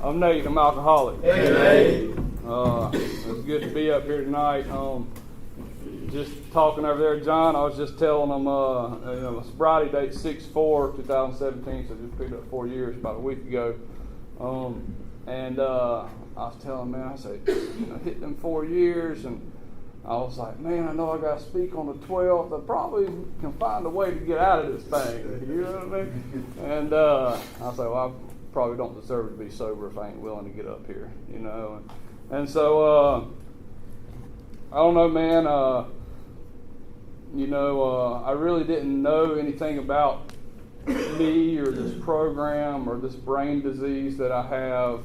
I'm Nate. I'm alcoholic. Hey, Nate. It's good to be up here tonight. Just talking over there, John. I was just telling them, my sobriety date 6/4/2017, so just picked up 4 years about a week ago. And I was telling man, I said, hit them 4 years, and I was like, man, I know I got to speak on the 12th. I probably can find a way to get out of this thing. You know what I mean? And I was like, well, I probably don't deserve to be sober if I ain't willing to get up here, And so, I don't know, man. I really didn't know anything about me or this program or this brain disease that I have,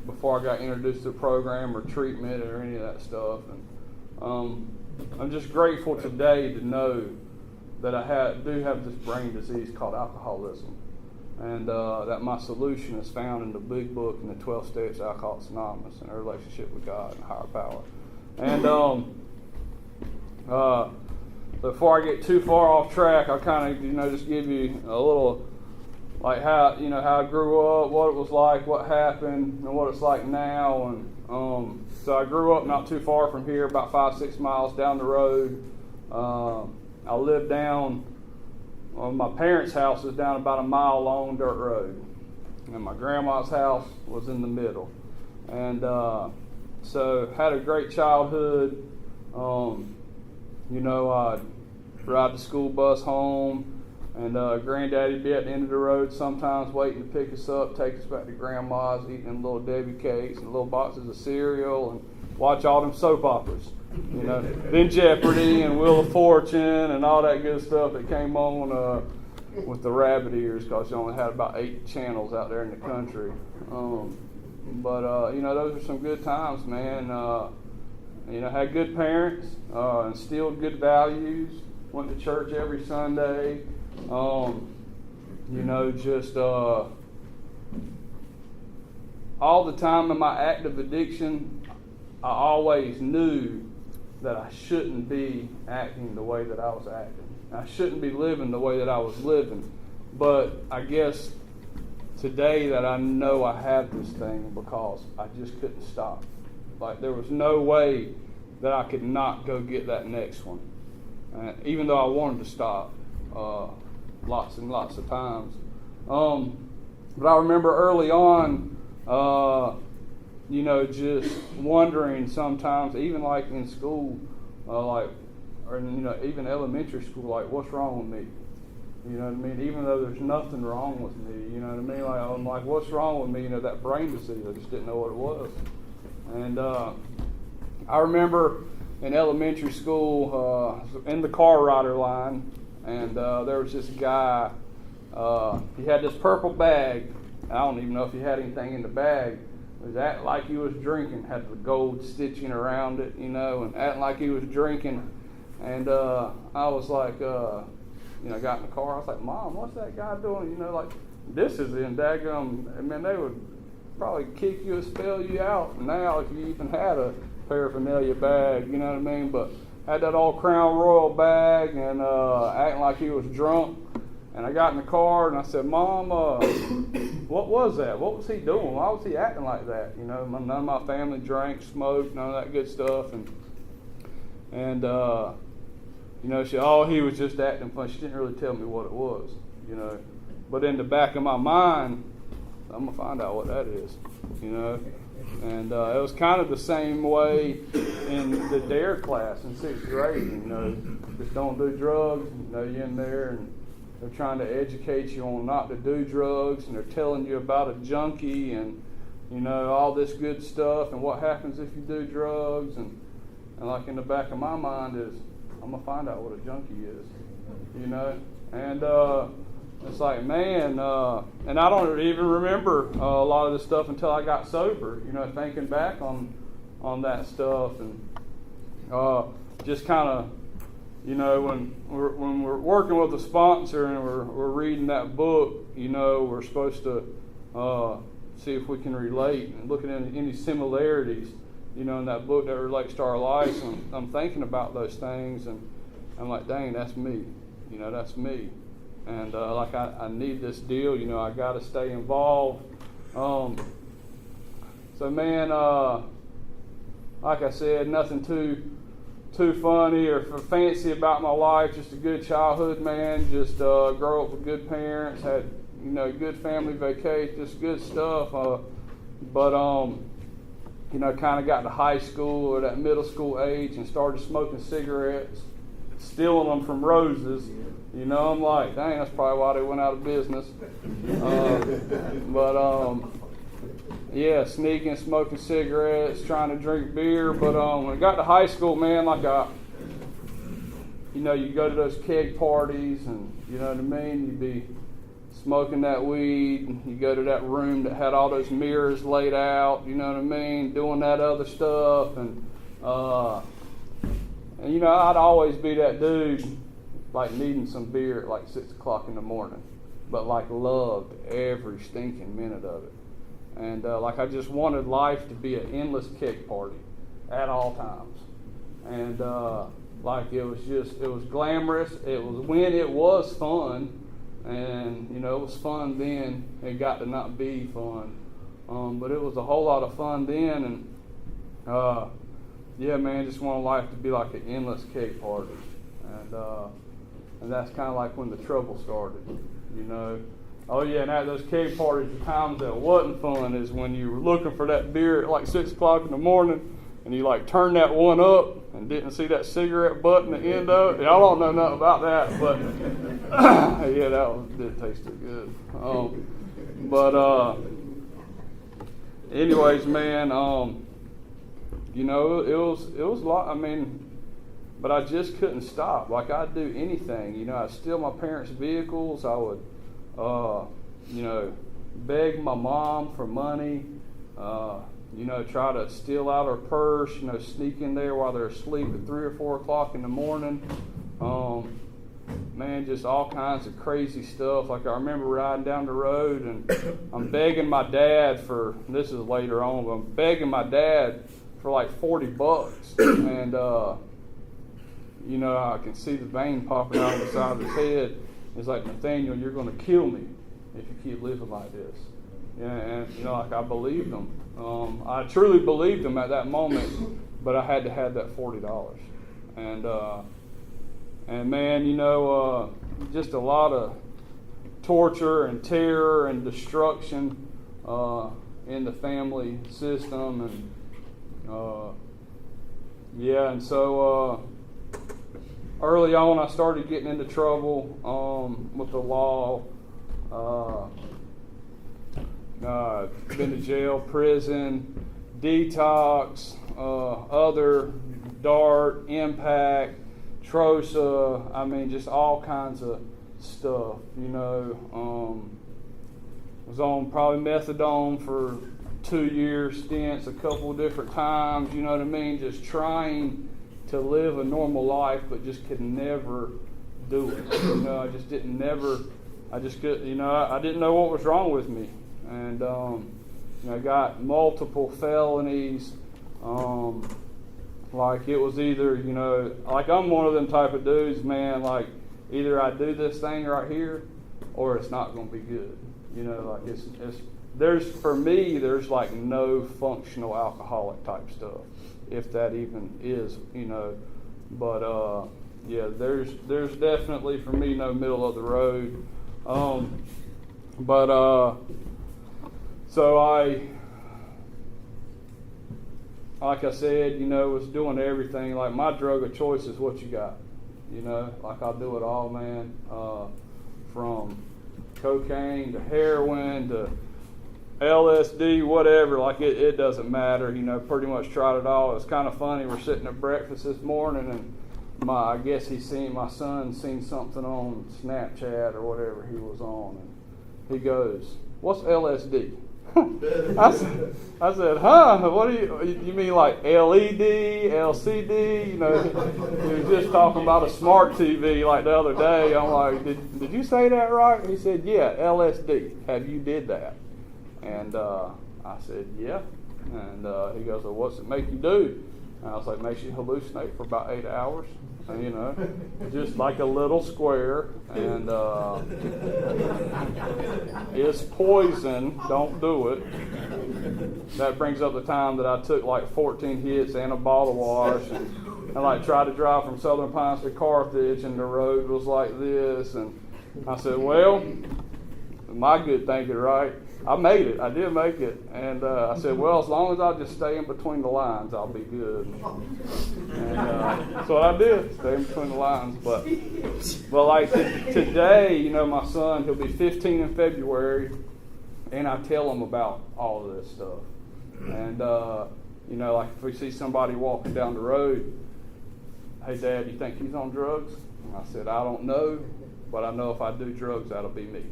before I got introduced to the program or treatment or any of that stuff. And I'm just grateful today to know that I do have this brain disease called alcoholism, and that my solution is found in the big book and the 12 steps of Alcoholics Anonymous and our relationship with God and higher power. And before I get too far off track, I'll kind of just give you a little like how I grew up, what it was like, what happened, and what it's like now. And so I grew up not too far from here, about 5-6 miles down the road. I lived down. My parents' house is down about a mile long dirt road, and my grandma's house was in the middle. And so had a great childhood. I'd ride the school bus home. And Granddaddy'd be at the end of the road sometimes waiting to pick us up, take us back to Grandma's, eating them little Debbie cakes and little boxes of cereal and watch all them soap operas. Then Jeopardy and Wheel of Fortune and all that good stuff that came on with the rabbit ears, because you only had about 8 channels out there in the country. Those are some good times, man. Had good parents, instilled good values, went to church every Sunday. All the time in my active addiction, I always knew that I shouldn't be acting the way that I was acting. I shouldn't be living the way that I was living. But I guess today that I know I have this thing because I just couldn't stop. Like there was no way that I could not go get that next one. Even though I wanted to stop. Lots and lots of times. But I remember early on, just wondering sometimes, even like in school, even elementary school, like, what's wrong with me? You know what I mean? Even though there's nothing wrong with me, you know what I mean? Like, I'm like, what's wrong with me? That brain disease, I just didn't know what it was. And I remember in elementary school, in the car rider line, and there was this guy, he had this purple bag. I don't even know if he had anything in the bag. He was acting like he was drinking, had the gold stitching around it, and acting like he was drinking. And I was like, got in the car. I was like, Mom, what's that guy doing? This is in daggum. I mean, they would probably kick you and spell you out now if you even had a paraphernalia bag, you know what I mean? But had that old Crown Royal bag and acting like he was drunk. And I got in the car and I said, Mom, what was that? What was he doing? Why was he acting like that? None of my family drank, smoked, none of that good stuff. And he was just acting funny. She didn't really tell me what it was, But in the back of my mind, I'm going to find out what that is, And it was kind of the same way in the DARE class in 6th grade, just don't do drugs, you're in there and they're trying to educate you on not to do drugs, and they're telling you about a junkie and, all this good stuff and what happens if you do drugs. And like in the back of my mind is, I'm going to find out what a junkie is, And it's like, man, and I don't even remember a lot of this stuff until I got sober, thinking back on that stuff. And just kind of, when we're working with a sponsor and we're reading that book, we're supposed to see if we can relate and look at any similarities, in that book that relates to our lives. And I'm thinking about those things, and I'm like, dang, that's me, that's me. And like I need this deal, you know, I got to stay involved. So man, like I said, nothing too funny or fancy about my life. Just a good childhood, man. Just grow up with good parents. Had, you know, good family vacation. Just good stuff. But you know, kind of got to high school or that middle school age and started smoking cigarettes, stealing them from Roses. You know, I'm like, dang, that's probably why they went out of business. Yeah, sneaking, smoking cigarettes, trying to drink beer. But when I got to high school, man, like you know, you go to those keg parties and, you know what I mean, you'd be smoking that weed, and you go to that room that had all those mirrors laid out, you know what I mean, doing that other stuff. And you know, I'd always be that dude, like needing some beer at like 6 o'clock in the morning, but like loved every stinking minute of it. And like I just wanted life to be an endless keg party at all times. And like it was glamorous. It was when it was fun. And, you know, it was fun then. It got to not be fun. But it was a whole lot of fun then. And, yeah, man, just wanted life to be like an endless cake party. And that's kind of like when the trouble started, you know. Oh, yeah, and at those cake parties, the times that wasn't fun is when you were looking for that beer at like 6 o'clock in the morning, and you like turned that one up and didn't see that cigarette butt in the end of it. Y'all don't know nothing about that, but yeah, did taste too good. Anyways, man, you know, it was a lot. I mean, but I just couldn't stop. Like I'd do anything. You know, I'd steal my parents' vehicles. I would, you know, beg my mom for money. You know, try to steal out her purse, you know, sneak in there while they're asleep at 3 or 4 o'clock in the morning. Man, just all kinds of crazy stuff. Like I remember riding down the road and I'm begging my dad for, this is later on, but I'm begging my dad for like $40. And, you know, I can see the vein popping out of the side of his head. It's like, Nathaniel, you're going to kill me if you keep living like this. Yeah, and, you know, like I believed him. I truly believed him at that moment, but I had to have that $40. And man, you know, just a lot of torture and terror and destruction in the family system. And yeah, and so early on I started getting into trouble with the law. Been to jail, prison, detox, other, DART, impact, TROSA, I mean, just all kinds of stuff, you know. Was on probably methadone for 2-year stints a couple of different times, you know what I mean, just trying to live a normal life, but just could never do it. You know, I just could, you know, I didn't know what was wrong with me. And, you know, I got multiple felonies. Like it was either, you know, like I'm one of them type of dudes, man, like either I do this thing right here or it's not going to be good. You know, like for me, there's like no functional alcoholic type stuff, if that even is, you know. But, yeah, there's definitely for me no middle of the road. So like I said, you know, was doing everything. Like my drug of choice is what you got. You know, like I'll do it all, man. From cocaine to heroin to LSD, whatever. Like it doesn't matter. You know, pretty much tried it all. It was kind of funny. We're sitting at breakfast this morning, and I guess my son seen something on Snapchat or whatever he was on, and he goes, "What's LSD?" I said, huh? What do you mean like LED, LCD? You know, he was just talking about a smart TV like the other day. I'm like, did you say that right? And he said, yeah, LSD. Have you did that? And I said, yeah. And he goes, well, what's it make you do? And I was like, makes you hallucinate for about 8 hours. you know, just like a little square, and it's poison. Don't do it. That brings up the time that I took like 14 hits and a bottle wash, and like tried to drive from Southern Pines to Carthage, and the road was like this, and I said, well, my good thinking, right? I made it. I did make it. And I said, well, as long as I just stay in between the lines, I'll be good. And that's what I did, stay in between the lines. But like today, you know, my son, he'll be 15 in February, and I tell him about all of this stuff. And, you know, like if we see somebody walking down the road, hey, Dad, you think he's on drugs? And I said, I don't know, but I know if I do drugs, that'll be me.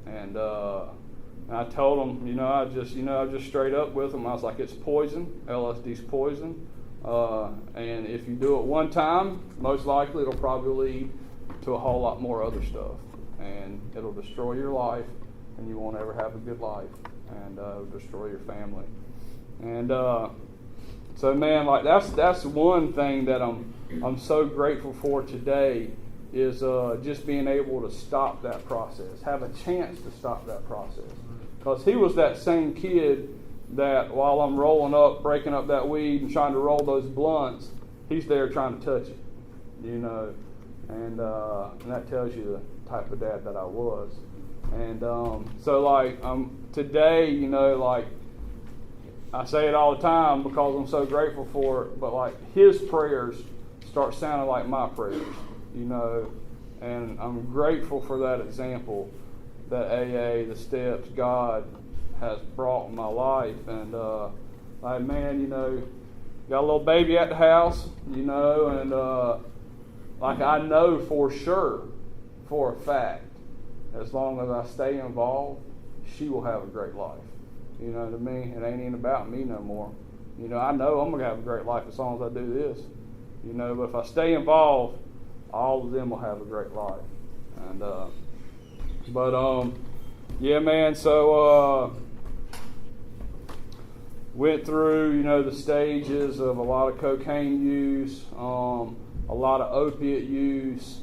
And I told him, you know, I just straight up with him. I was like, it's poison. LSD's poison. And if you do it one time, most likely it'll probably lead to a whole lot more other stuff. And it'll destroy your life, and you won't ever have a good life. And it'll destroy your family. And so, man, like that's one thing that I'm so grateful for today is just being able to stop that process, have a chance to stop that process. Because he was that same kid that while I'm rolling up, breaking up that weed and trying to roll those blunts, he's there trying to touch it, you know. And that tells you the type of dad that I was. And so, like, today, you know, like, I say it all the time because I'm so grateful for it, but, like, his prayers start sounding like my prayers, you know. And I'm grateful for that example that AA, the steps God has brought in my life. And like, man, you know, got a little baby at the house, you know, and like I know for sure, for a fact, as long as I stay involved, she will have a great life. You know what I mean? It ain't even about me no more. You know, I know I'm going to have a great life as long as I do this. You know, but if I stay involved, all of them will have a great life. And yeah, man, so went through, you know, the stages of a lot of cocaine use, a lot of opiate use,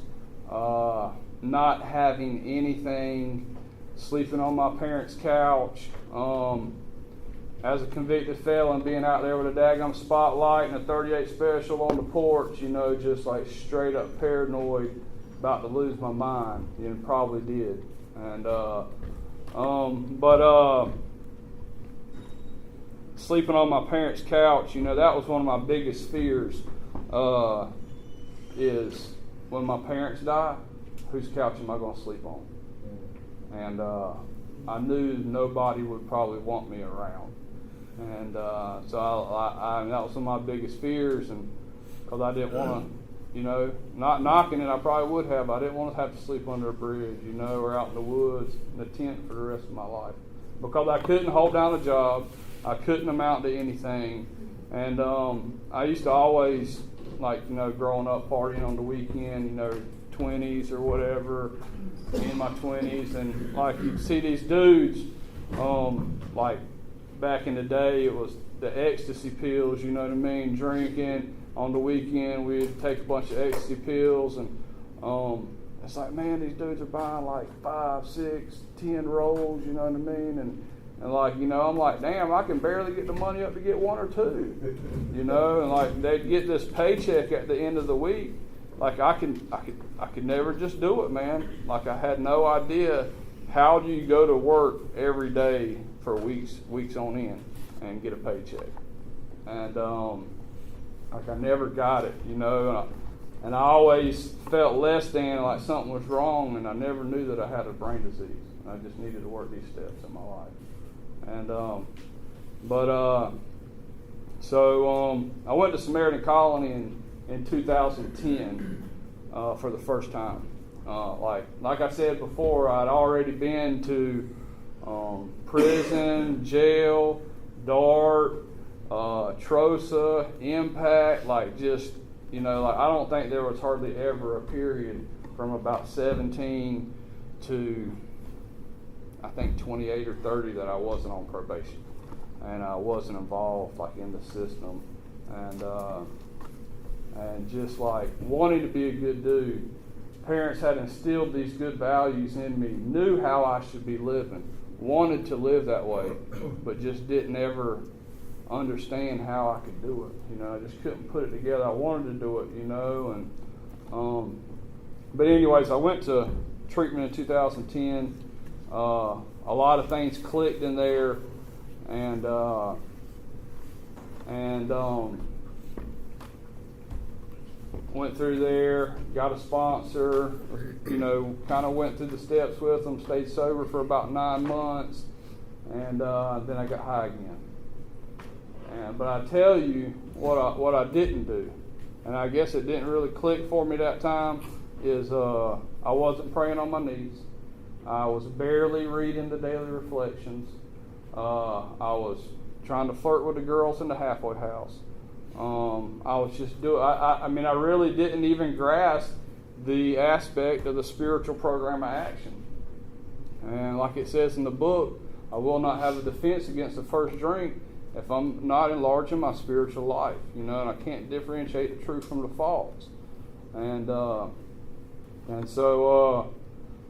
not having anything, sleeping on my parents' couch, as a convicted felon, being out there with a daggum spotlight and a 38 special on the porch, you know, just like straight up paranoid, about to lose my mind, you know, probably did. And sleeping on my parents' couch, you know, that was one of my biggest fears, is when my parents die, whose couch am I going to sleep on? And I knew nobody would probably want me around. And so I that was some of my biggest fears, and because I didn't want to, you know, not knocking it, I probably would have. I didn't want to have to sleep under a bridge, you know, or out in the woods in a tent for the rest of my life. Because I couldn't hold down a job. I couldn't amount to anything. And I used to always, like, you know, growing up partying on the weekend, you know, 20s or whatever, in my 20s. And, like, you'd see these dudes, like, back in the day, it was the ecstasy pills, you know what I mean, drinking. On the weekend, we'd take a bunch of ecstasy pills, and it's like, man, these dudes are buying like 5, 6, 10 rolls, you know what I mean? And like, you know, I'm like, damn, I can barely get the money up to get 1 or 2, you know? And like, they'd get this paycheck at the end of the week. Like, I could never just do it, man. Like, I had no idea how do you go to work every day for weeks on end and get a paycheck. And like, I never got it, you know, and I always felt less than, like something was wrong, and I never knew that I had a brain disease. I just needed to work these steps in my life. And so I went to Samaritan Colony in 2010 for the first time. Like I said before, I'd already been to prison, jail, DART, TROSA, Impact, like, just, you know, like, I don't think there was hardly ever a period from about 17 to, I think, 28 or 30 that I wasn't on probation, and I wasn't involved, like, in the system. and just like wanting to be a good dude. Parents had instilled these good values in me, knew how I should be living, wanted to live that way, but just didn't ever understand how I could do it. I just couldn't put it together. I wanted to do it, and but anyways, I went to treatment in 2010. A lot of things clicked in there, and went through there, got a sponsor, kind of went through the steps with them, stayed sober for about 9 months, and then I got high again. But I tell you what I didn't do, and I guess it didn't really click for me that time, is I wasn't praying on my knees. I was barely reading the daily reflections. I was trying to flirt with the girls in the halfway house. I was just doing, I really didn't even grasp the aspect of the spiritual program of action. And like it says in the book, I will not have a defense against the first drink if I'm not enlarging my spiritual life, and I can't differentiate the truth from the false. And so,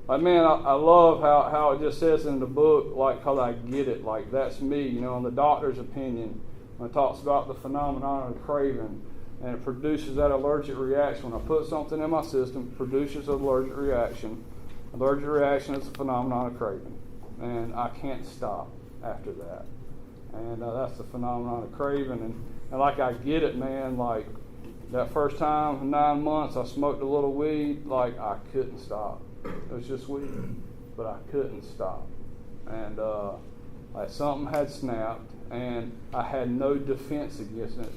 I love how it just says in the book, like, because I get it, like, that's me, in the doctor's opinion, when it talks about the phenomenon of craving, and it produces that allergic reaction. When I put something in my system, it produces an allergic reaction. Allergic reaction is a phenomenon of craving, and I can't stop after that. And that's the phenomenon of craving. And like, I get it, man. Like, that first time, in 9 months, I smoked a little weed. Like, I couldn't stop. It was just weed, but I couldn't stop. And like, something had snapped, and I had no defense against it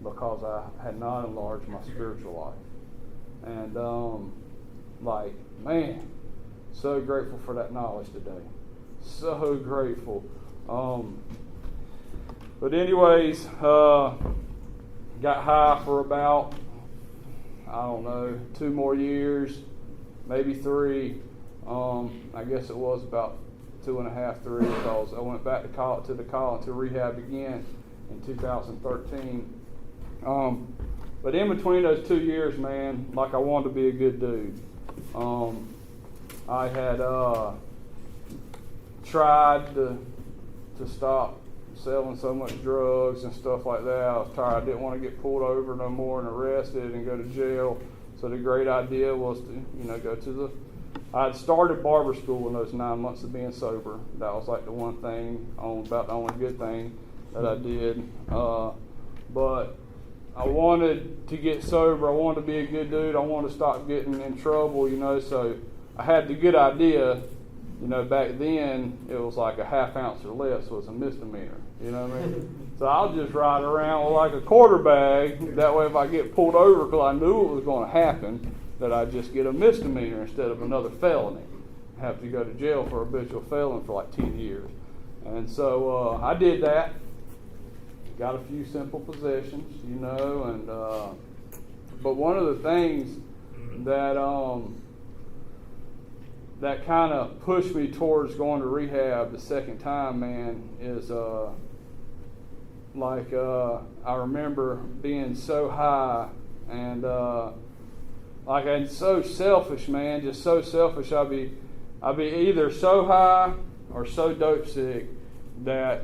because I had not enlarged my spiritual life. And like, man, so grateful for that knowledge today. So grateful. But anyways, got high for about, 2 more years, maybe 3. I guess it was about 2.5, 3, because I went back to rehab again in 2013. But in between those 2 years, man, like, I wanted to be a good dude. I had tried to stop selling so much drugs and stuff like that. I was tired. I didn't want to get pulled over no more and arrested and go to jail. So the great idea was to, go to I had started barber school in those 9 months of being sober. That was like the one thing, about the only good thing that I did. But I wanted to get sober. I wanted to be a good dude. I wanted to stop getting in trouble, so I had the good idea. Back then, it was like a half ounce or less was a misdemeanor. You know what I mean? So I'll just ride around with like a quarter bag. That way, if I get pulled over, because I knew it was going to happen, that I just get a misdemeanor instead of another felony. I have to go to jail for a habitual felon for like 10 years. And so I did that. Got a few simple possessions, and but one of the things that that kind of pushed me towards going to rehab the second time, man, is I remember being so high and and so selfish, man, just so selfish. I'd be either so high or so dope sick that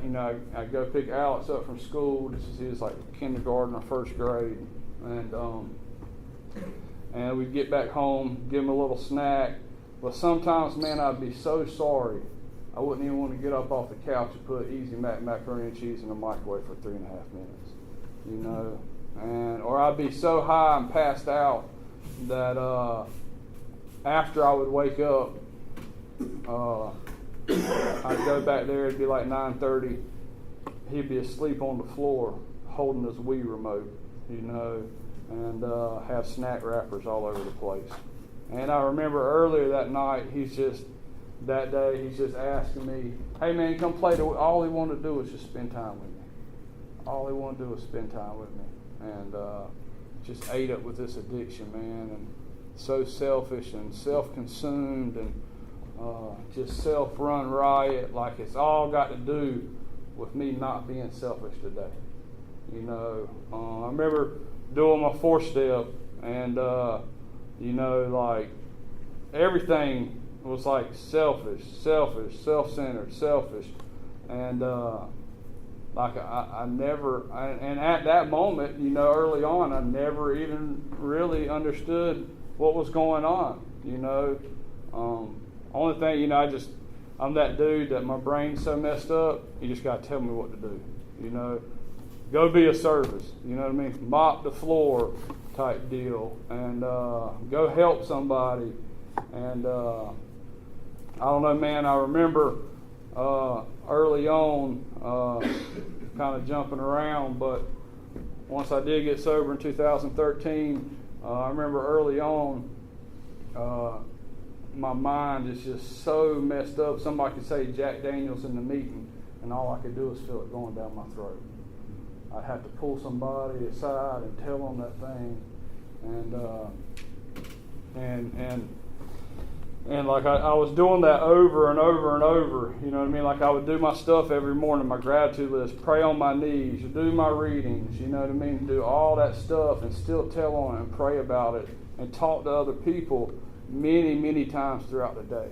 I'd go pick Alex up from school. He was like kindergarten or first grade, and we'd get back home, give him a little snack. But sometimes, man, I'd be so sorry. I wouldn't even want to get up off the couch and put Easy Mac macaroni and cheese in the microwave for 3.5 minutes, or I'd be so high and passed out that after I would wake up, I'd go back there. It'd be like 9:30. He'd be asleep on the floor, holding his Wii remote, and have snack wrappers all over the place. And I remember earlier that night, he's just asking me, "Hey man, come play." All he wanted to do was just spend time with me. All he wanted to do was spend time with me, and just ate up with this addiction, man, and so selfish and self-consumed and just self-run riot. Like, it's all got to do with me not being selfish today. I remember doing my 4-step, and like everything was like selfish, self-centered, selfish, and like I never, and at that moment, early on, I never even really understood what was going on. Only thing, I'm that dude that my brain's so messed up. You just got to tell me what to do. Go be a service. You know what I mean? Mop the floor type deal, and go help somebody. And I don't know, man. I remember early on, kind of jumping around, but once I did get sober in 2013, I remember early on, my mind is just so messed up. Somebody could say Jack Daniels in the meeting, and all I could do is feel it going down my throat. I'd have to pull somebody aside and tell them that thing, and like I was doing that over and over and over. You know what I mean? Like I would do my stuff every morning, my gratitude list, pray on my knees, do my readings. You know what I mean? Do all that stuff and still tell on it and pray about it and talk to other people many times throughout the day,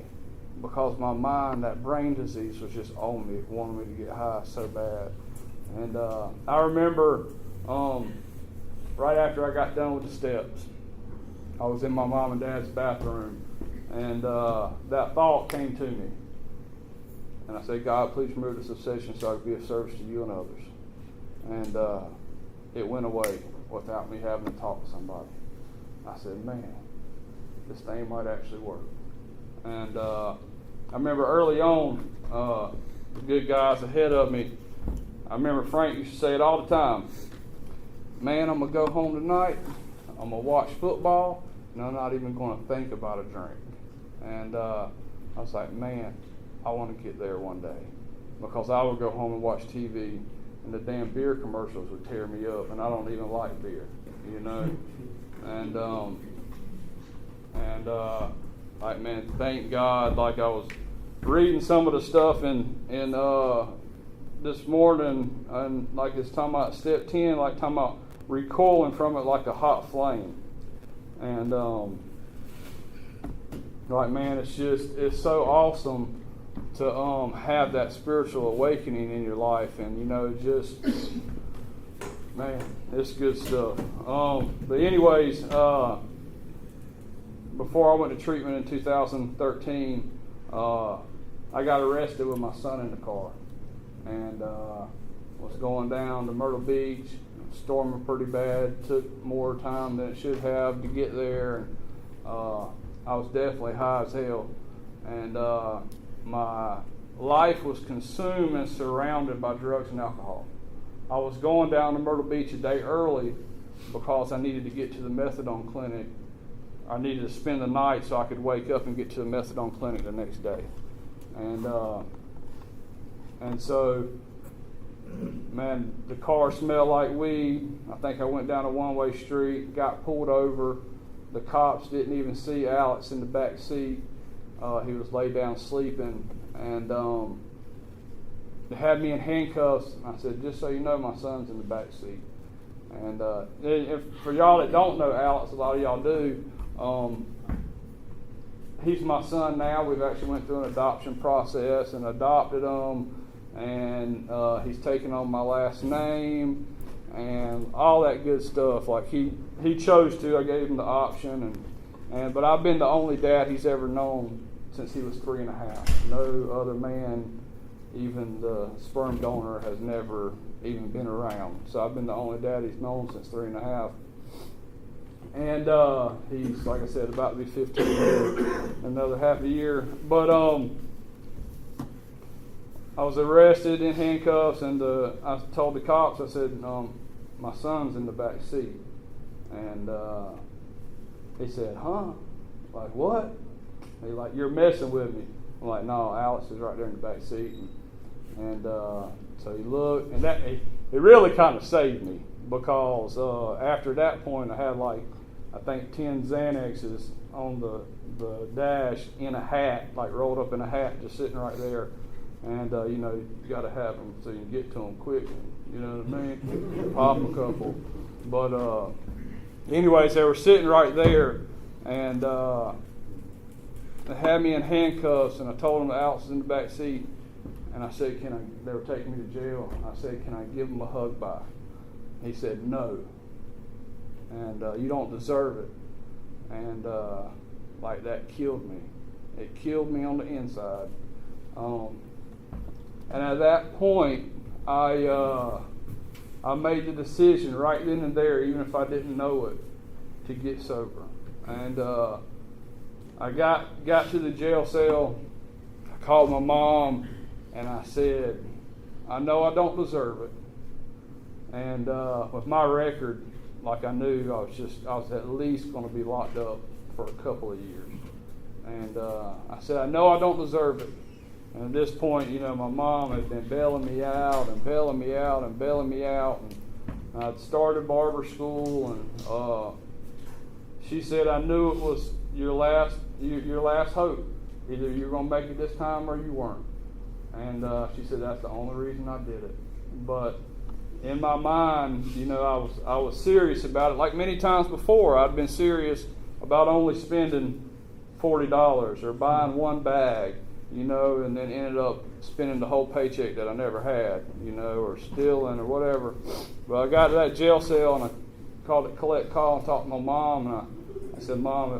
because my mind, that brain disease was just on me, wanting me to get high so bad. And I remember right after I got done with the steps, I was in my mom and dad's bathroom, and that thought came to me. And I said, God, please remove this obsession so I can be of service to you and others. And it went away without me having to talk to somebody. I said, man, this thing might actually work. And I remember early on, the good guys ahead of me, I remember Frank used to say it all the time, man, I'm going to go home tonight, I'm going to watch football, and I'm not even going to think about a drink. And I was like, man, I want to get there one day, because I would go home and watch TV, and the damn beer commercials would tear me up, and I don't even like beer, And like, man, thank God, like I was reading some of the stuff in this morning, and like it's talking about step 10, like talking about recoiling from it like a hot flame. And like, man, it's so awesome to have that spiritual awakening in your life, and just man, it's good stuff. But anyways, before I went to treatment in 2013, I got arrested with my son in the car, and was going down to Myrtle Beach, storming pretty bad, took more time than it should have to get there, and I was definitely high as hell, and my life was consumed and surrounded by drugs and alcohol. I was going down to Myrtle Beach a day early because I needed to get to the methadone clinic. I needed to spend the night so I could wake up and get to the methadone clinic the next day. And so, man, the car smelled like weed. I think I went down a one-way street, got pulled over. The cops didn't even see Alex in the back seat. He was laid down sleeping, and they had me in handcuffs. I said, just so you know, my son's in the back seat. And for y'all that don't know Alex, a lot of y'all do, he's my son now. We've actually went through an adoption process and adopted him, and he's taken on my last name and all that good stuff. Like he chose to. I gave him the option, but I've been the only dad he's ever known since he was 3.5. No other man, even the sperm donor, has never even been around. So I've been the only dad he's known since 3.5. And he's, like I said, about to be 15 in another half a year. But I was arrested in handcuffs, and I told the cops, I said, my son's in the back seat. And he said, huh? Like, what? He's like, you're messing with me. I'm like, no, Alex is right there in the back seat. And so he looked, and it really kind of saved me, because after that point I had I think 10 Xanaxes on the dash in a hat, like rolled up in a hat, just sitting right there. And, you got to have them so you can get to them quick. You know what I mean? Pop a couple. But anyways, they were sitting right there, and they had me in handcuffs, and I told them Alex was in the back seat, and I said, they were taking me to jail. I said, can I give them a hug by? He said, no. And you don't deserve it. And like that killed me. It killed me on the inside. And at that point, I made the decision right then and there, even if I didn't know it, to get sober. And I got to the jail cell. I called my mom, and I said, I know I don't deserve it. And with my record, like I knew, I was at least going to be locked up for a couple of years. And I said, I know I don't deserve it. And at this point, my mom had been bailing me out and bailing me out and bailing me out. And I'd started barber school, and she said, I knew it was your last hope. Either you're going to make it this time or you weren't. And she said, that's the only reason I did it. But in my mind, I was serious about it. Like many times before, I'd been serious about only spending $40 or buying one bag, and then ended up spending the whole paycheck that I never had, or stealing or whatever. But I got to that jail cell, and I called it collect call and talked to my mom, and I said, Mom,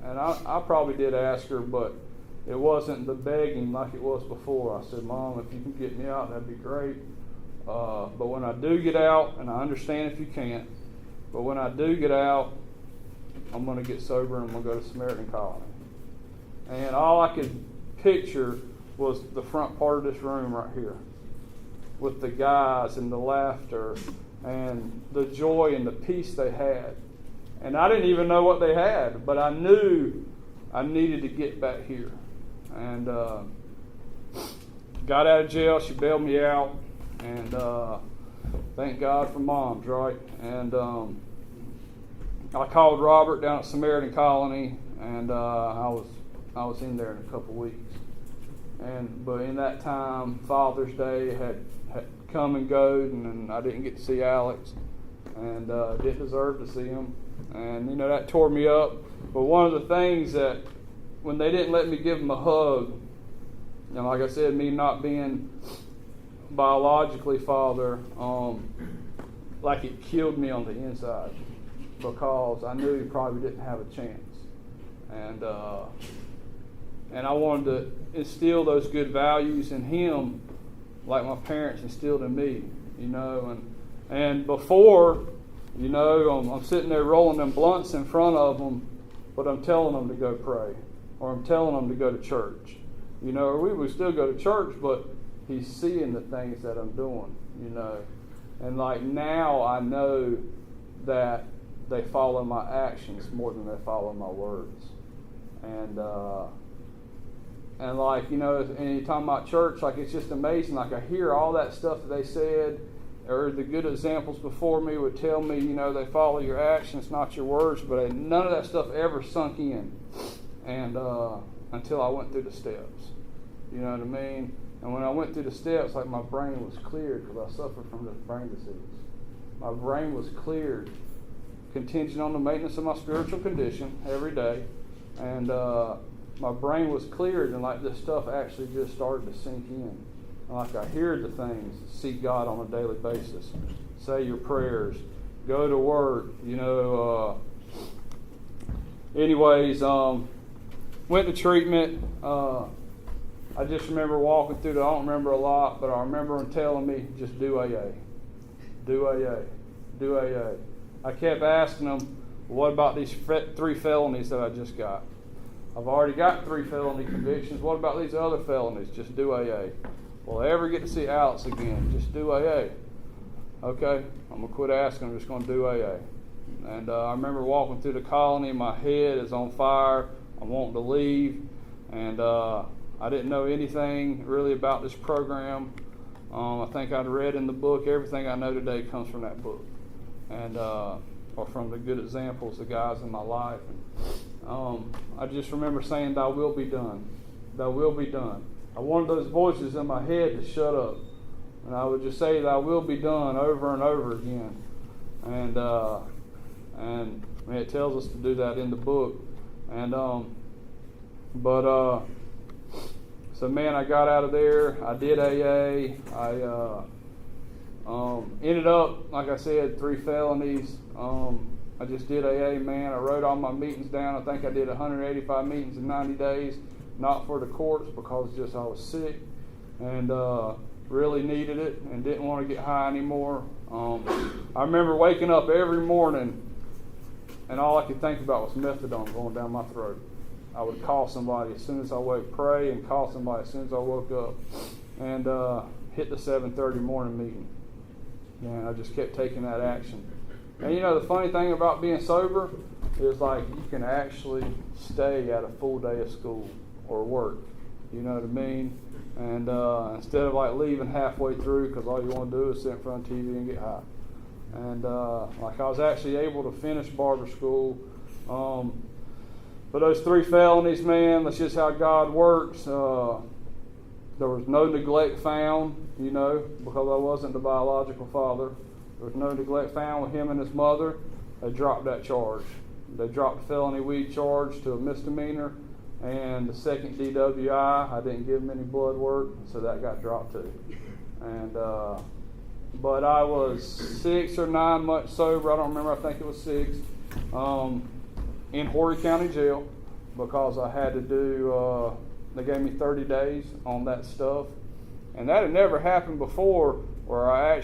and I probably did ask her, but it wasn't the begging like it was before. I said, Mom, if you can get me out, that'd be great. But when I do get out, and I understand if you can't, but when I do get out, I'm going to get sober and I'm going to go to Samaritan Colony. And all I could picture was the front part of this room right here, with the guys and the laughter and the joy and the peace they had. And I didn't even know what they had, but I knew I needed to get back here. And got out of jail. She bailed me out. And thank God for moms, right? And I called Robert down at Samaritan Colony, and I was in there in a couple weeks. But in that time, Father's Day had come and gone, and I didn't get to see Alex, and didn't deserve to see him. And that tore me up. But one of the things that when they didn't let me give him a hug, like I said, me not being biologically father, like it killed me on the inside, because I knew he probably didn't have a chance. And I wanted to instill those good values in him like my parents instilled in me, and before, I'm sitting there rolling them blunts in front of them, but I'm telling them to go pray, or I'm telling them to go to church, or we would still go to church, but he's seeing the things that I'm doing, and like now I know that they follow my actions more than they follow my words. And like, and you're talking about church, like it's just amazing. Like I hear all that stuff that they said, or the good examples before me would tell me, they follow your actions, not your words, but none of that stuff ever sunk in. And until I went through the steps. You know what I mean? And when I went through the steps, like my brain was cleared, because I suffer from this brain disease. My brain was cleared, contingent on the maintenance of my spiritual condition every day. And my brain was cleared, and like this stuff actually just started to sink in. And like I hear the things, seek God on a daily basis, say your prayers, go to work, anyways, went to treatment. I just remember walking through I don't remember a lot, but I remember them telling me, just do AA. Do AA. Do AA. I kept asking them, what about these 3 felonies that I just got? I've already got 3 felony convictions. What about these other felonies? Just do AA. Will I ever get to see Alex again? Just do AA. Okay, I'm going to quit asking. I'm just going to do AA. And I remember walking through the colony. My head is on fire. I'm wanting to leave. And I didn't know anything really about this program. I think I'd read in the book, everything I know today comes from that book. And or from the good examples, the guys in my life. And I just remember saying, thy will be done. Thy will be done. I wanted those voices in my head to shut up. And I would just say, "Thy will be done," over and over again. And it tells us to do that in the book. And so man, I got out of there. I did AA. I ended up, like I said, 3 felonies. I just did AA, man. I wrote all my meetings down. I think I did 185 meetings in 90 days. Not for the courts, because just I was sick and really needed it and didn't want to get high anymore. I remember waking up every morning and all I could think about was methadone going down my throat. I would call somebody as soon as I woke, pray and call somebody as soon as I woke up, and hit the 7:30 morning meeting. And I just kept taking that action. And the funny thing about being sober is like you can actually stay at a full day of school or work. You know what I mean? And instead of like leaving halfway through because all you want to do is sit in front of TV and get high. And like I was actually able to finish barber school. But those 3 felonies, man, that's just how God works. There was no neglect found, because I wasn't the biological father. There was no neglect found with him and his mother. They dropped that charge. They dropped the felony weed charge to a misdemeanor. And the second DWI, I didn't give him any blood work, so that got dropped too. And but I was 6 or 9 months sober. I don't remember. I think it was 6. In Horry County Jail, because I had to do. They gave me 30 days on that stuff, and that had never happened before. Where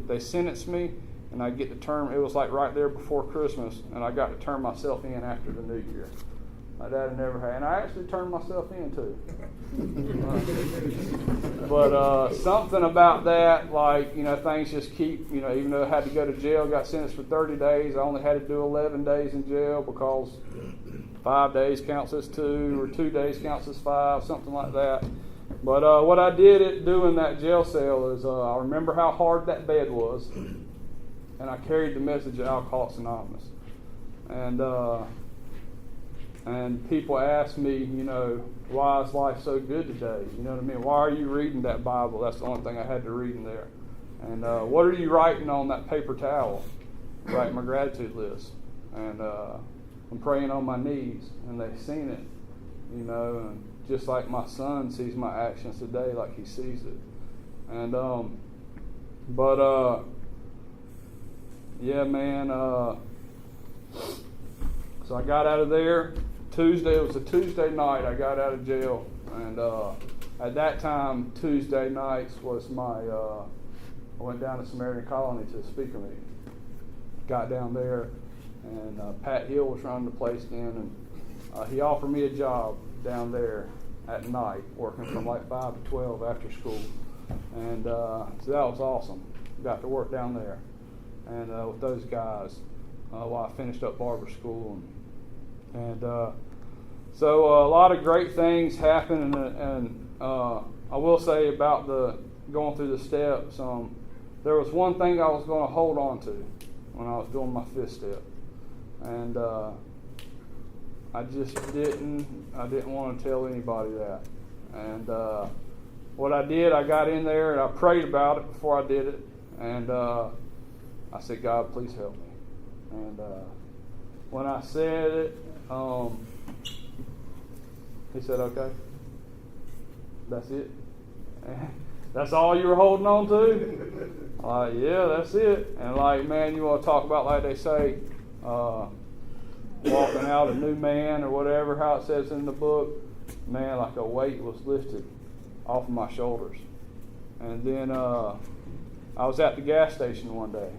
they sentenced me, and I get to term. It was like right there before Christmas, and I got to turn myself in after the New Year. My dad had never had, and I actually turned myself in too. But something about that, like, things just keep, even though I had to go to jail, got sentenced for 30 days, I only had to do 11 days in jail because 5 days counts as 2, or 2 days counts as 5, something like that. But what I did doing that jail cell is I remember how hard that bed was, and I carried the message of Alcoholics Anonymous. And people ask me, why is life so good today? You know what I mean? Why are you reading that Bible? That's the only thing I had to read in there. And what are you writing on that paper towel? Writing my gratitude list. And I'm praying on my knees. And they've seen it, and just like my son sees my actions today like he sees it. And, yeah, man, so I got out of there. It was a Tuesday night I got out of jail, and at that time Tuesday nights was my I went down to Samaritan Colony to a speaker meeting. Got down there, and Pat Hill was running the place then, and he offered me a job down there at night, working from like 5 to 12 after school, and so that was awesome. Got to work down there and with those guys while I finished up barber school, and so a lot of great things happened, and I will say about the going through the steps. There was one thing I was going to hold on to when I was doing my 5th step, and I just didn't want to tell anybody that. And what I did, I got in there and I prayed about it before I did it, and I said, "God, please help me." And when I said it, he said, "Okay, that's it. That's all you were holding on to?" Like, yeah, that's it. And like, man, you want to talk about, like they say, walking out a new man or whatever, how it says in the book, man, like a weight was lifted off of my shoulders. And then I was at the gas station one day,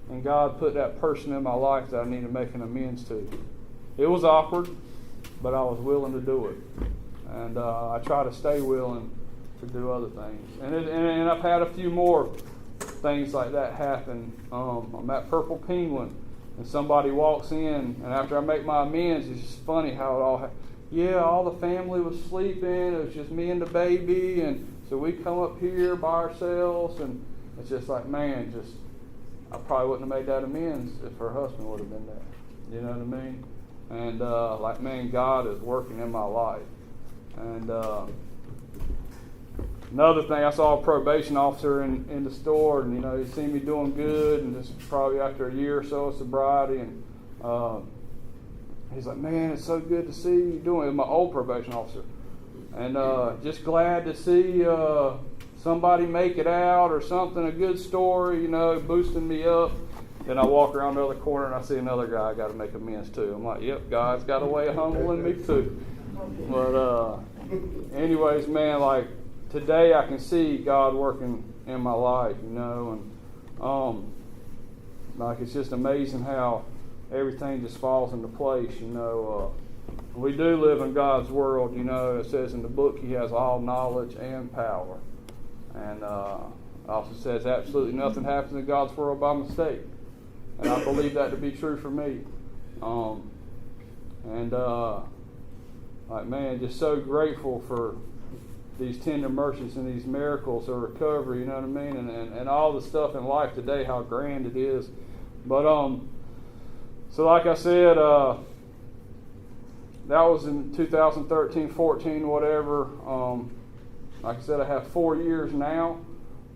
and God put that person in my life that I needed to make an amends to. It was awkward, but I was willing to do it. And I try to stay willing to do other things. And I've had a few more things like that happen. I'm at Purple Penguin, and somebody walks in, and after I make my amends, it's just funny how it all happened. Yeah, all the family was sleeping. It was just me and the baby, and so we come up here by ourselves, and it's just like, man, I probably wouldn't have made that amends if her husband would have been there. You know what I mean? And like, man, God is working in my life. And Another thing, I saw a probation officer in the store, and he seen me doing good, and this was probably after a year or so of sobriety, and he's like, "Man, it's so good to see you doing it." My old probation officer, and just glad to see somebody make it out or something, a good story, boosting me up. Then I walk around the other corner and I see another guy I got to make amends to. I'm like, "Yep, God's got a way of humbling me too." But anyways, man, like today I can see God working in my life, and like it's just amazing how everything just falls into place. We do live in God's world. It says in the book He has all knowledge and power, and also says absolutely nothing happens in God's world by mistake. And I believe that to be true for me. Just so grateful for these tender mercies and these miracles of recovery, you know what I mean? And all the stuff in life today, how grand it is. But, so like I said, that was in 2013, 14, whatever. Like I said, I have 4 years now,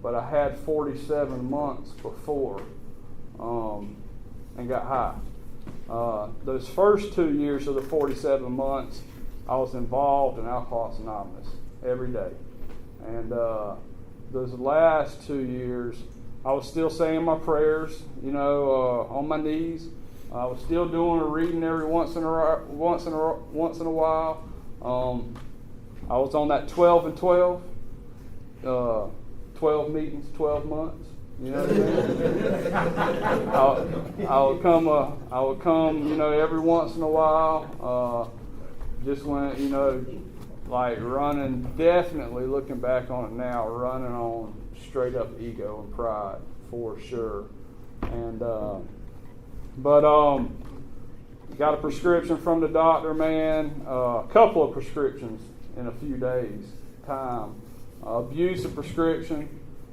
but I had 47 months before. And got high. Those first 2 years of the 47 months, I was involved in Alcoholics Anonymous every day. And those last 2 years, I was still saying my prayers, on my knees. I was still doing a reading every once in a while. I was on that 12 and 12, 12 meetings, 12 months. You know what I mean? I would come, every once in a while. Just when, like running, definitely looking back on it now, running on straight up ego and pride for sure. And, got a prescription from the doctor, man. A couple of prescriptions in a few days' time. Abused the prescription.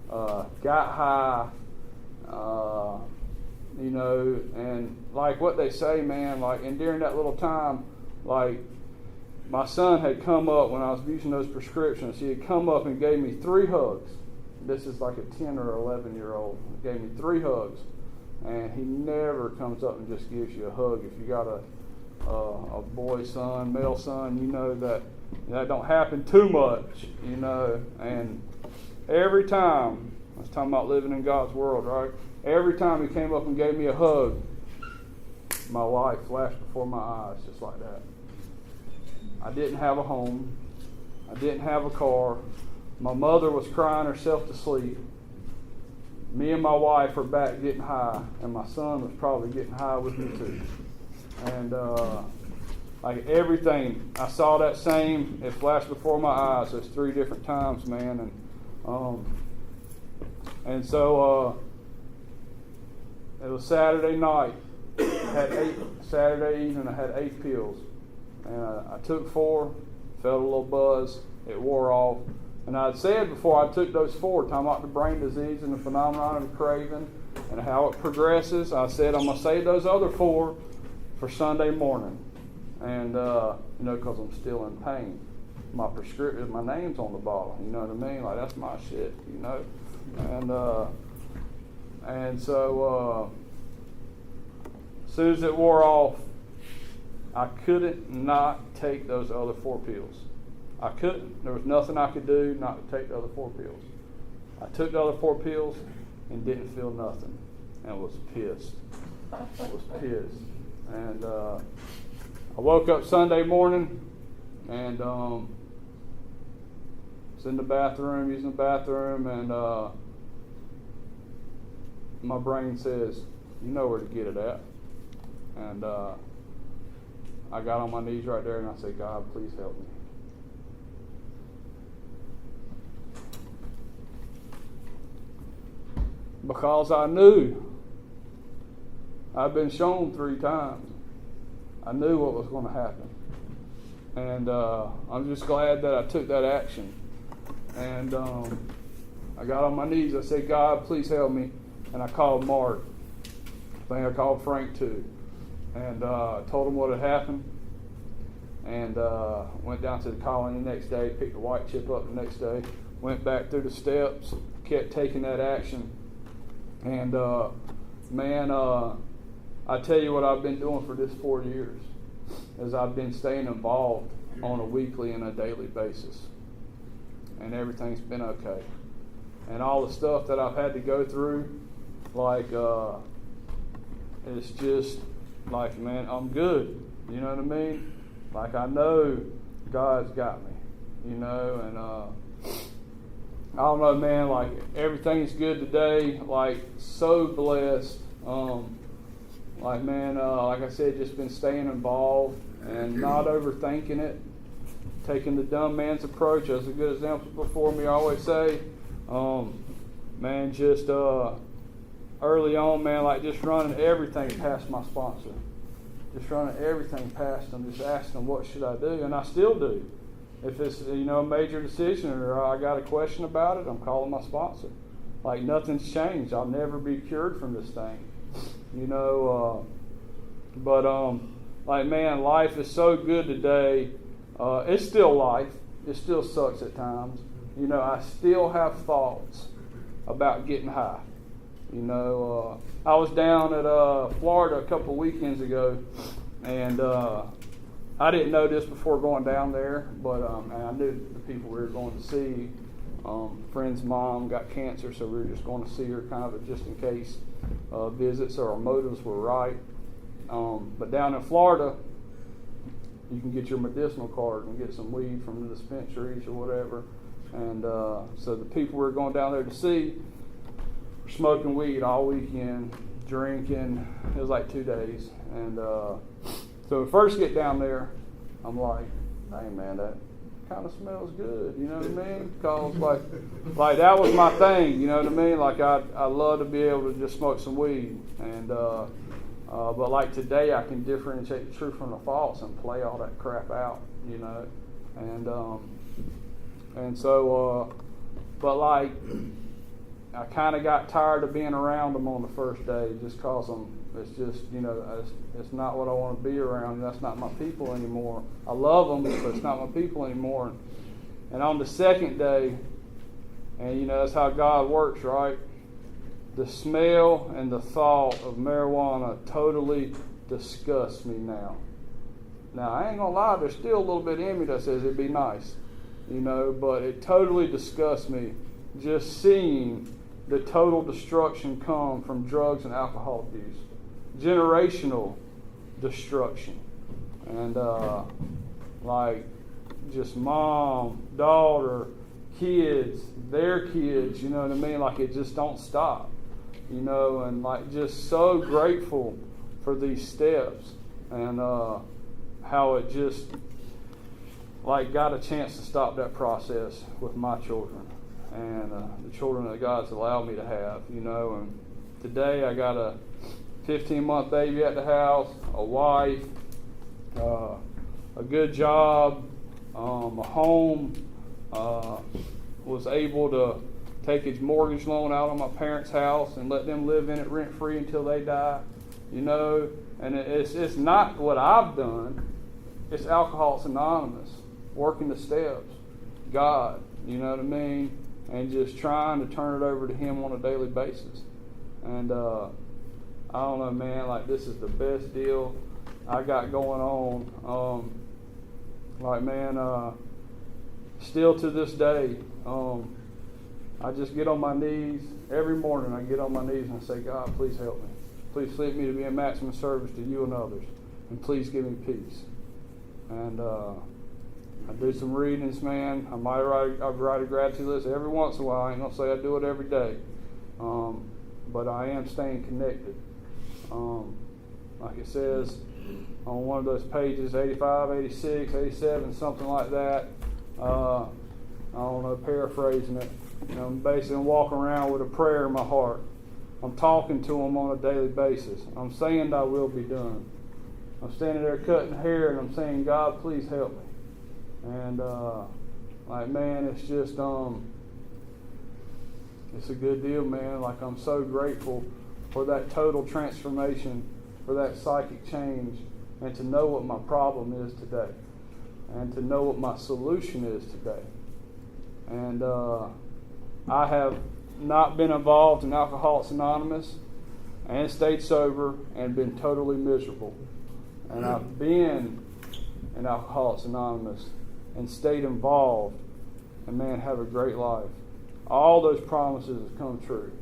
Got high, and like what they say, man, like, and during that little time, like, my son had come up when I was using those prescriptions. He had come up and gave me 3 hugs. This is like a 10 or 11-year-old. He gave me 3 hugs, and he never comes up and just gives you a hug. If you got a boy son, male son, that don't happen too much, and every time, I was talking about living in God's world, right? Every time he came up and gave me a hug, my life flashed before my eyes just like that. I didn't have a home. I didn't have a car. My mother was crying herself to sleep. Me and my wife were back getting high, and my son was probably getting high with me too. And like everything, I saw that same, it flashed before my eyes. There's 3 different times, man. And so it was Saturday night. Saturday evening, I had 8 pills. And I took 4, felt a little buzz. It wore off. And I'd said before I took those 4, talking about the brain disease and the phenomenon of craving and how it progresses, I said I'm going to save those other 4 for Sunday morning. And, because I'm still in pain. My prescription, my name's on the bottle, you know what I mean? Like, that's my shit, And so as soon as it wore off, I couldn't not take those other 4 pills. I couldn't. There was nothing I could do not to take the other 4 pills. I took the other 4 pills and didn't feel nothing, and was pissed. And I woke up Sunday morning, and was in the bathroom, using the bathroom, and my brain says, "You know where to get it at." And I got on my knees right there, and I said, "God, please help me." Because I knew. I've been shown 3 times. I knew what was going to happen. And I'm just glad that I took that action. And I got on my knees. I said, "God, please help me." And I called Mark. I think I called Frank too. And told him what had happened. And went down to the colony the next day, picked the white chip up the next day. went back through the steps, kept taking that action. And I tell you what I've been doing for this 4 years is I've been staying involved on a weekly and a daily basis. And everything's been okay. And all the stuff that I've had to go through, like, it's just like, man, I'm good. You know what I mean? Like, I know God's got me, you know, and I don't know, man, like, everything's good today, like, so blessed. Like, man, like I said, just been staying involved and not overthinking it, taking the dumb man's approach. That's a good example before me, I always say. Man, just early on, man, like just running everything past my sponsor. Just running everything past them, just asking them, what should I do? And I still do. If it's, you know, a major decision or I got a question about it, I'm calling my sponsor. Like, nothing's changed. I'll never be cured from this thing. You know, like, man, life is so good today. It's still life. It still sucks at times. You know, I still have thoughts about getting high. You know, I was down at Florida a couple of weekends ago, and I didn't know this before going down there, but and I knew the people we were going to see. Friend's mom got cancer, so we were just going to see her kind of just in case visit, so our motives were right. But down in Florida, you can get your medicinal card and get some weed from the dispensaries or whatever. And so the people we were going down there to see were smoking weed all weekend, drinking. It was like 2 days. And so we first get down there, I'm like, dang, man, that kind of smells good, you know what I mean? Because like that was my thing, you know what I mean? Like I love to be able to just smoke some weed. And but like today I can differentiate the truth from the false and play all that crap out, you know. And so but like I kind of got tired of being around them on the first day just because it's just, you know, it's not what I want to be around. That's not my people anymore. I love them, but it's not my people anymore. And on the second day, and you know, that's how God works, right? The smell and the thought of marijuana totally disgusts me now. Now, I ain't going to lie, there's still a little bit in me that says it'd be nice, you know, but it totally disgusts me just seeing the total destruction come from drugs and alcohol abuse. Generational destruction. And like just mom, daughter, kids, their kids, you know what I mean? Like it just don't stop, you know, and like just so grateful for these steps and how it just like got a chance to stop that process with my children and the children that God's allowed me to have, you know. And today I got a 15-month baby at the house, a wife, a good job, a home, was able to take his mortgage loan out on my parents' house and let them live in it rent-free until they die, you know. And it's not what I've done. It's Alcoholics Anonymous, working the steps, God, you know what I mean, and just trying to turn it over to Him on a daily basis. And I don't know, man, like this is the best deal I got going on. Like, man, still to this day, I just get on my knees. Every morning I get on my knees and I say, God, please help me. Please flip me to be a maximum service to you and others. And please give me peace. And I do some readings, man. I write a gratitude list every once in a while. I ain't going to say I do it every day. But I am staying connected. Like it says on one of those pages, 85, 86, 87, something like that. I don't know, paraphrasing it. You know, I'm basically walking around with a prayer in my heart. I'm talking to Him on a daily basis. I'm saying Thy will be done. I'm standing there cutting hair and I'm saying, God, please help me. And like, man, it's just it's a good deal, man. Like, I'm so grateful for that total transformation, for that psychic change, and to know what my problem is today, and to know what my solution is today. And I have not been involved in Alcoholics Anonymous and stayed sober and been totally miserable. And I've been in Alcoholics Anonymous and stayed involved, and man, have a great life. All those promises have come true.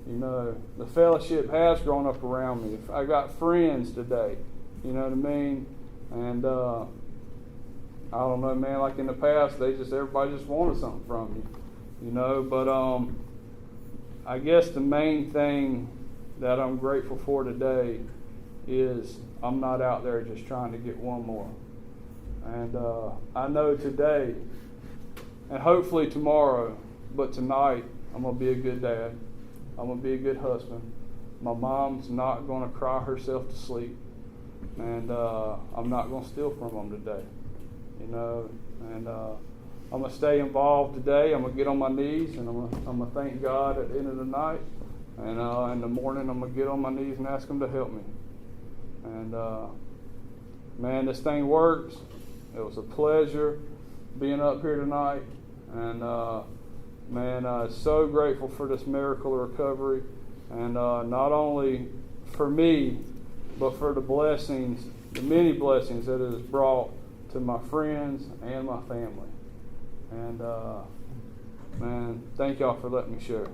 You know, the fellowship has grown up around me. I got friends today, you know what I mean? And I don't know, man, like in the past, everybody just wanted something from you, you know? But I guess the main thing that I'm grateful for today is I'm not out there just trying to get one more. And I know today, and hopefully tomorrow, but tonight, I'm going to be a good dad. I'm going to be a good husband. My mom's not going to cry herself to sleep. And I'm not going to steal from them today. You know, and I'm going to stay involved today. I'm going to get on my knees, and I'm going to thank God at the end of the night. And in the morning, I'm going to get on my knees and ask Him to help me. And, man, this thing works. It was a pleasure being up here tonight. And, man, so grateful for this miracle of recovery. And not only for me, but for the blessings, the many blessings that it has brought to my friends and my family. And, man, thank y'all for letting me share.